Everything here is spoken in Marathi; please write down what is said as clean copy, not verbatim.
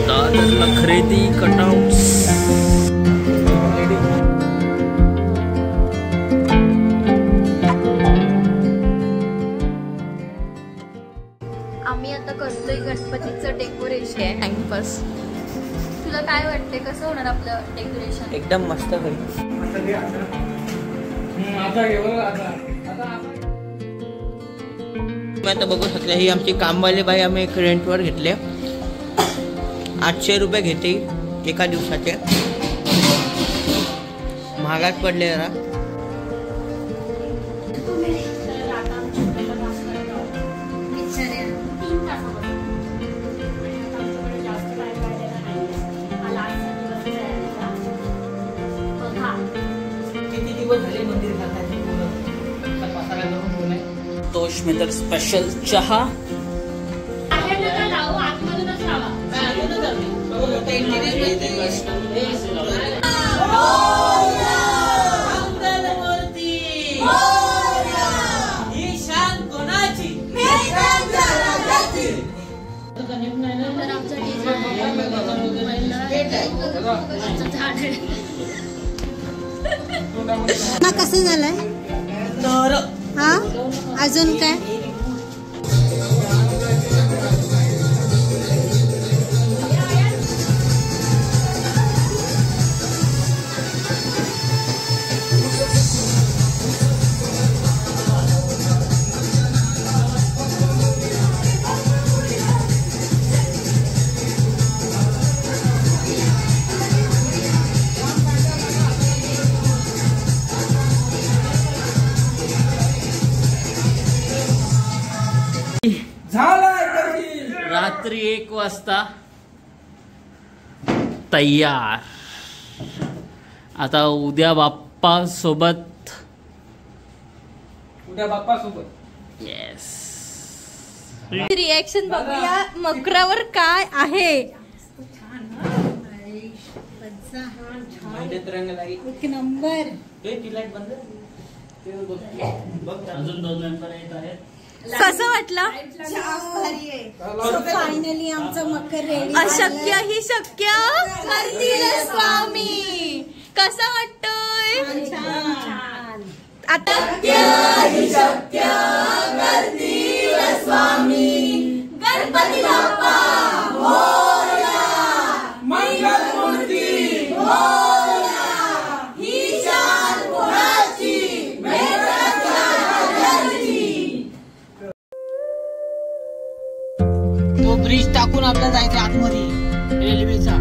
दादरला खरेदी कटआउट्स आम्ही आता करतोय गणपतीचं डेकोरेशन टाइमपास. तुला काय वाटते कसं होणार आपलं डेकोरेशन? एकदम मस्त होईल. तुम्ही आता बघू शकता ही आमची कामवाली बाई आम्ही एक रेंटवर घेतले. 800 रुपये घेते एका दिवसाचे. महागात पडले जरा. तोश में तर स्पेशल चहा. ना कसं झालंय तर हा अजून काय? रात्री 1 वाजता तयार. आता उद्या बाप्पा सोबत. येस. रिएक्शन बघूया मकरावर काय आहे. एक नंबर. अजून 2 मेंबर आहेत. कसं वाटलं? फायनली आमचं मकर रेडी. अशक्य ही शक्य करतील स्वामी. कसं वाटतंय? आता शक्य करतील स्वामी. गणपती बाप्पा मोरया. मंगलमूर्ती मोरया. ही शान कोणाची? तो ब्रिज टाकून आपल्याला जायचं आतमध्ये रेल्वेचा.